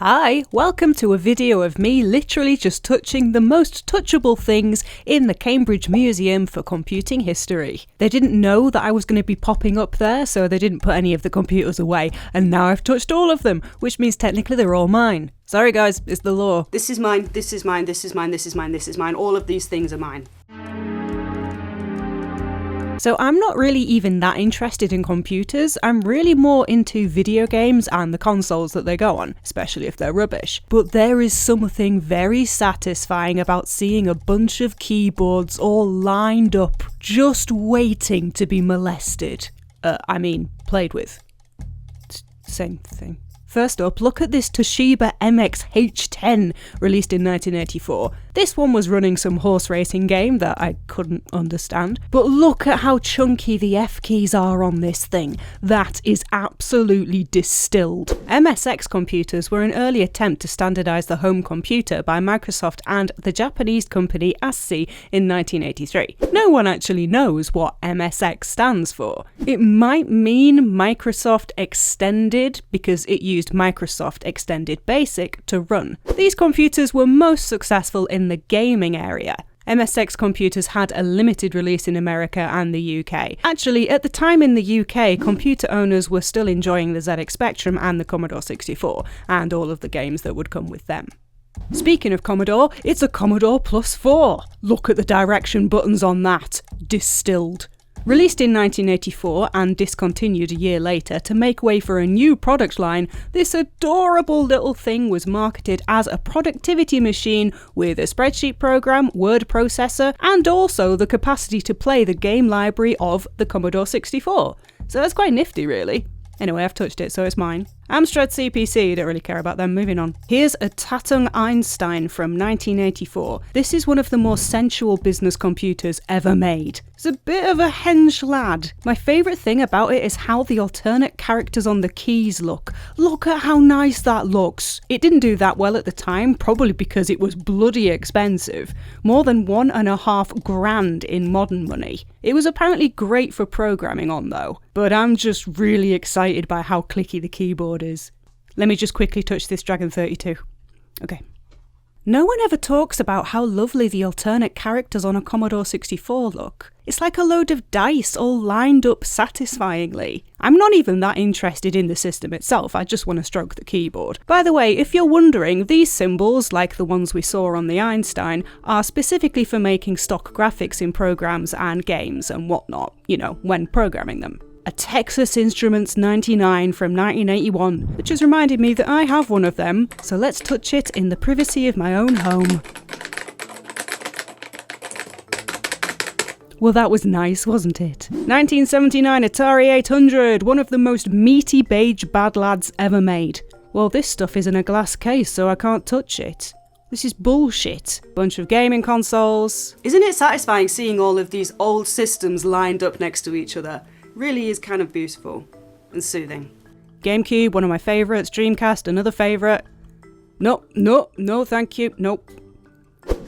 Hi, welcome to a video of me literally just touching the most touchable things in the Cambridge Museum for Computing History. They didn't know that I was going to be popping up there, so they didn't put any of the computers away, and now I've touched all of them, which means technically they're all mine. Sorry guys, it's the law. This is mine, this is mine, this is mine, this is mine, this is mine. All of these things are mine. So I'm not really even that interested in computers, I'm really more into video games and the consoles that they go on, especially if they're rubbish. But there is something very satisfying about seeing a bunch of keyboards all lined up, just waiting to be molested. Played with. Same thing. First up, look at this Toshiba MX-H10, released in 1984. This one was running some horse racing game that I couldn't understand, but look at how chunky the F keys are on this thing. That is absolutely distilled. MSX computers were an early attempt to standardise the home computer by Microsoft and the Japanese company ASCII in 1983. No one actually knows what MSX stands for. It might mean Microsoft Extended, because it used Microsoft Extended Basic to run. These computers were most successful in the gaming area. MSX computers had a limited release in America and the UK. Actually, at the time in the UK, computer owners were still enjoying the ZX Spectrum and the Commodore 64, and all of the games that would come with them. Speaking of Commodore, it's a Commodore Plus 4. Look at the direction buttons on that. Distilled. Released in 1984 and discontinued a year later to make way for a new product line, this adorable little thing was marketed as a productivity machine with a spreadsheet program, word processor, and also the capacity to play the game library of the Commodore 64. So that's quite nifty, really. Anyway, I've touched it, so it's mine. Amstrad CPC, don't really care about them, moving on. Here's a Tatung Einstein from 1984. This is one of the more sensual business computers ever made. It's a bit of a hench lad. My favourite thing about it is how the alternate characters on the keys look. Look at how nice that looks. It didn't do that well at the time, probably because it was bloody expensive. More than $1,500 in modern money. It was apparently great for programming on though, but I'm just really excited by how clicky the keyboard is. Let me just quickly touch this Dragon 32. Okay. No one ever talks about how lovely the alternate characters on a Commodore 64 look. It's like a load of dice all lined up satisfyingly. I'm not even that interested in the system itself, I just want to stroke the keyboard. By the way, if you're wondering, these symbols, like the ones we saw on the Einstein, are specifically for making stock graphics in programs and games and whatnot, when programming them. A Texas Instruments 99 from 1981, which has reminded me that I have one of them, so let's touch it in the privacy of my own home. Well, that was nice, wasn't it? 1979 Atari 800, one of the most meaty beige bad lads ever made. Well, this stuff is in a glass case, so I can't touch it. This is bullshit. Bunch of gaming consoles. Isn't it satisfying seeing all of these old systems lined up next to each other? Really is kind of beautiful and soothing. GameCube, one of my favourites. Dreamcast, another favourite. No, thank you, nope.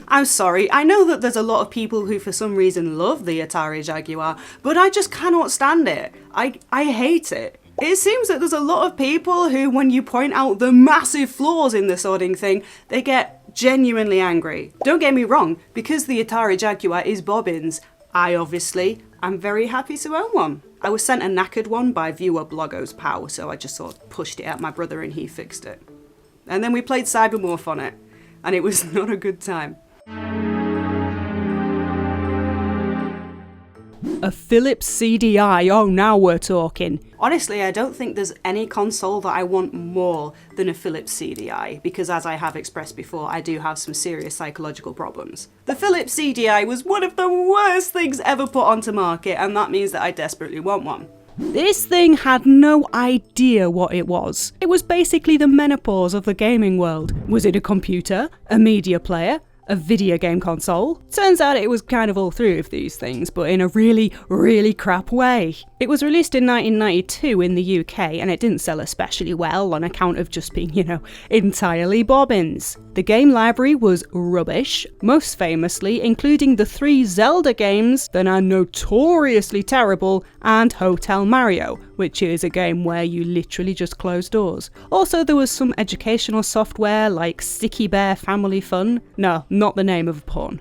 I'm sorry, I know that there's a lot of people who for some reason love the Atari Jaguar, but I just cannot stand it. I hate it. It seems that there's a lot of people who, when you point out the massive flaws in the sodding thing, they get genuinely angry. Don't get me wrong, because the Atari Jaguar is bobbins, I'm very happy to own one. I was sent a knackered one by viewer Bloggo's pal, so I just sort of pushed it at my brother and he fixed it. And then we played Cybermorph on it, and it was not a good time. A Philips CDI, oh now we're talking. Honestly, I don't think there's any console that I want more than a Philips CDI, because as I have expressed before, I do have some serious psychological problems. The Philips CDI was one of the worst things ever put onto market, and that means that I desperately want one. This thing had no idea what it was. It was basically the menopause of the gaming world. Was it a computer? A media player? a video game console. Turns out it was kind of all three of these things, but in a really, really crap way. It was released in 1992 in the UK, and it didn't sell especially well on account of just being, entirely bobbins. The game library was rubbish, most famously including the 3 Zelda games that are notoriously terrible, and Hotel Mario, which is a game where you literally just close doors. Also, there was some educational software like Sticky Bear Family Fun. No, not the name of a porn,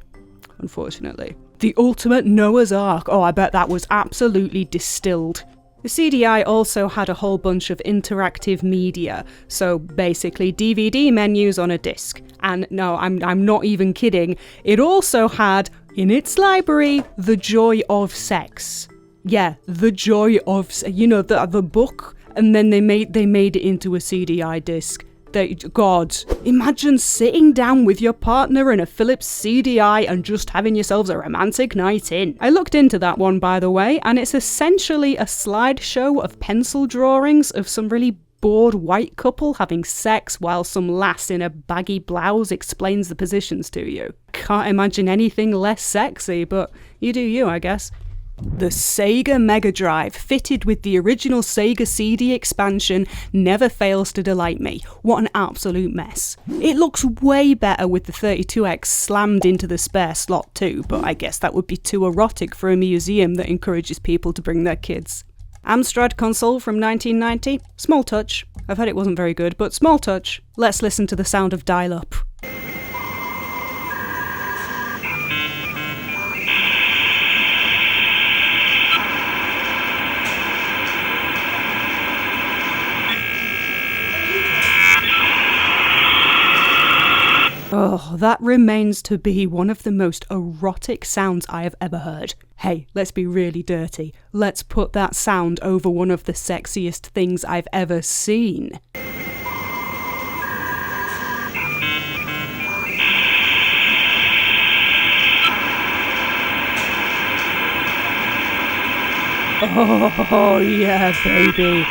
unfortunately. The Ultimate Noah's Ark. Oh, I bet that was absolutely distilled. The CDI also had a whole bunch of interactive media, so basically DVD menus on a disc. And no, I'm not even kidding, it also had, in its library, The Joy of Sex. Yeah, The Joy of, the book, and then they made it into a CDI disc. God, imagine sitting down with your partner in a Philips CDI and just having yourselves a romantic night in. I looked into that one, by the way, and it's essentially a slideshow of pencil drawings of some really bored white couple having sex while some lass in a baggy blouse explains the positions to you. Can't imagine anything less sexy, but you do you, I guess. The Sega Mega Drive, fitted with the original Sega CD expansion, never fails to delight me. What an absolute mess. It looks way better with the 32X slammed into the spare slot too, but I guess that would be too erotic for a museum that encourages people to bring their kids. Amstrad console from 1990, small touch. I've heard it wasn't very good, but small touch. Let's listen to the sound of dial-up. Oh, that remains to be one of the most erotic sounds I have ever heard. Hey, let's be really dirty. Let's put that sound over one of the sexiest things I've ever seen. Oh, yeah, baby.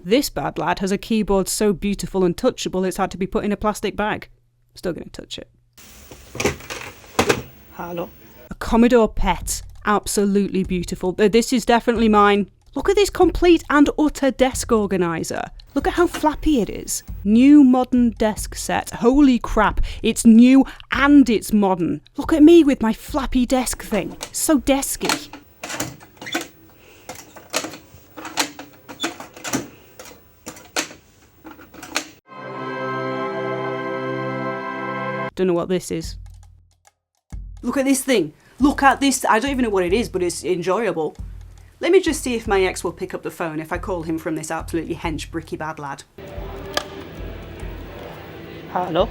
This bad lad has a keyboard so beautiful and touchable it's had to be put in a plastic bag. Still gonna touch it. Hello? A Commodore PET. Absolutely beautiful. This is definitely mine. Look at this complete and utter desk organiser. Look at how flappy it is. New modern desk set. Holy crap, it's new and it's modern. Look at me with my flappy desk thing. It's so desky. Don't know what this is. Look at this thing. Look at this. I don't even know what it is, but it's enjoyable. Let me just see if my ex will pick up the phone if I call him from this absolutely hench bricky bad lad. Hello?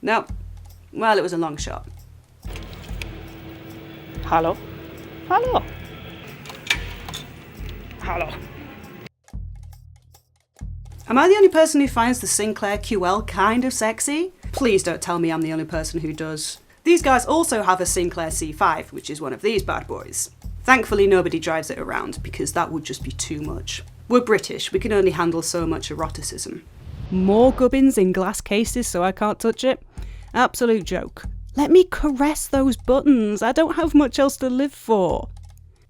No. Well, it was a long shot. Hello? Hello? Hello? Am I the only person who finds the Sinclair QL kind of sexy? Please don't tell me I'm the only person who does. These guys also have a Sinclair C5, which is one of these bad boys. Thankfully nobody drives it around, because that would just be too much. We're British, we can only handle so much eroticism. More gubbins in glass cases so I can't touch it? Absolute joke. Let me caress those buttons, I don't have much else to live for.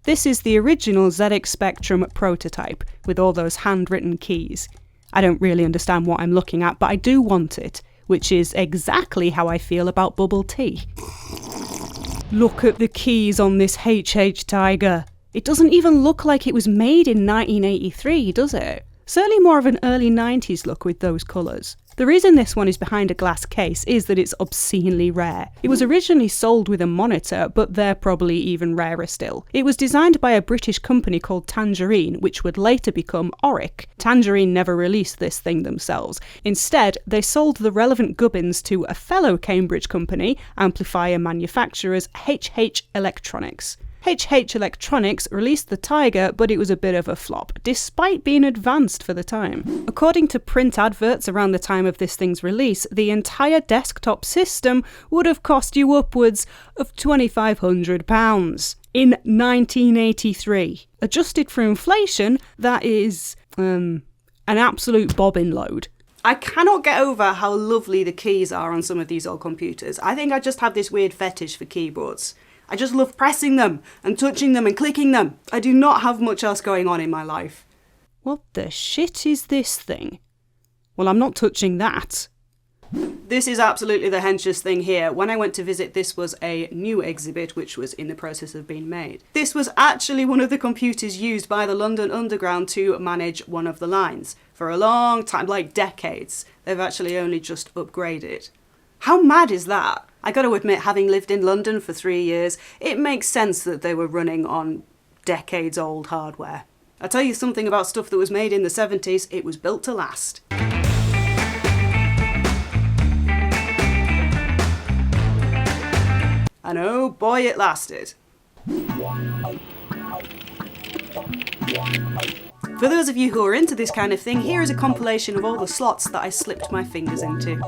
This is the original ZX Spectrum prototype, with all those handwritten keys. I don't really understand what I'm looking at, but I do want it, which is exactly how I feel about bubble tea. Look at the keys on this HH Tiger. It doesn't even look like it was made in 1983, does it? Certainly more of an early 90s look with those colours. The reason this one is behind a glass case is that it's obscenely rare. It was originally sold with a monitor, but they're probably even rarer still. It was designed by a British company called Tangerine, which would later become Auric. Tangerine never released this thing themselves. Instead, they sold the relevant gubbins to a fellow Cambridge company, amplifier manufacturers HH Electronics. HH Electronics released the Tiger, but it was a bit of a flop, despite being advanced for the time. According to print adverts around the time of this thing's release, the entire desktop system would have cost you upwards of £2,500 in 1983. Adjusted for inflation, that is, an absolute bobbin load. I cannot get over how lovely the keys are on some of these old computers. I think I just have this weird fetish for keyboards. I just love pressing them and touching them and clicking them. I do not have much else going on in my life. What the shit is this thing? Well, I'm not touching that. This is absolutely the henchest thing here. When I went to visit, this was a new exhibit which was in the process of being made. This was actually one of the computers used by the London Underground to manage one of the lines. For a long time, like decades, they've actually only just upgraded. How mad is that? I gotta admit, having lived in London for 3 years, it makes sense that they were running on decades old hardware. I'll tell you something about stuff that was made in the 70s, it was built to last. And oh boy, it lasted. For those of you who are into this kind of thing, here is a compilation of all the slots that I slipped my fingers into.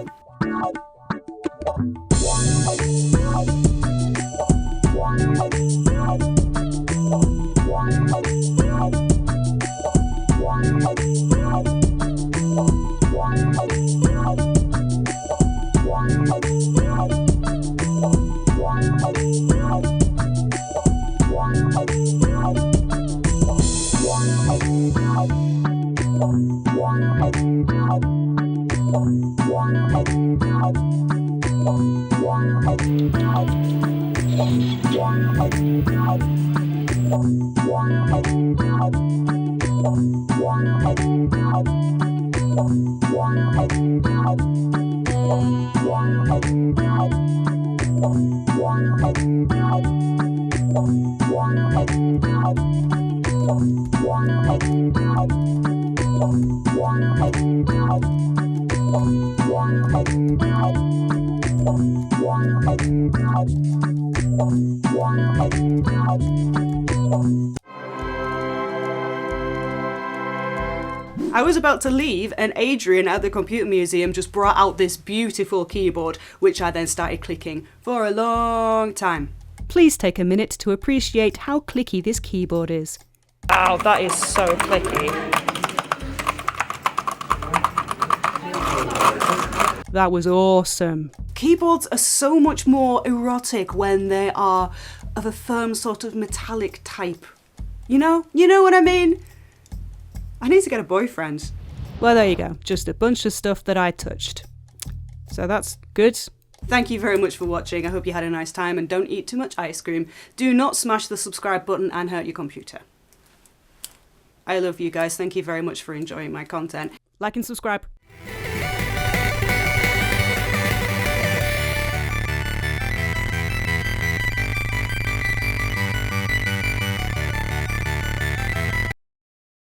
I was about to leave and Adrian at the computer museum just brought out this beautiful keyboard, which I then started clicking for a long time. Please take a minute to appreciate how clicky this keyboard is. Wow, that is so clicky. That was awesome. Keyboards are so much more erotic when they are of a firm sort of metallic type. You know what I mean? I need to get a boyfriend. Well, there you go. Just a bunch of stuff that I touched. So that's good. Thank you very much for watching. I hope you had a nice time and don't eat too much ice cream. Do not smash the subscribe button and hurt your computer. I love you guys. Thank you very much for enjoying my content. Like and subscribe.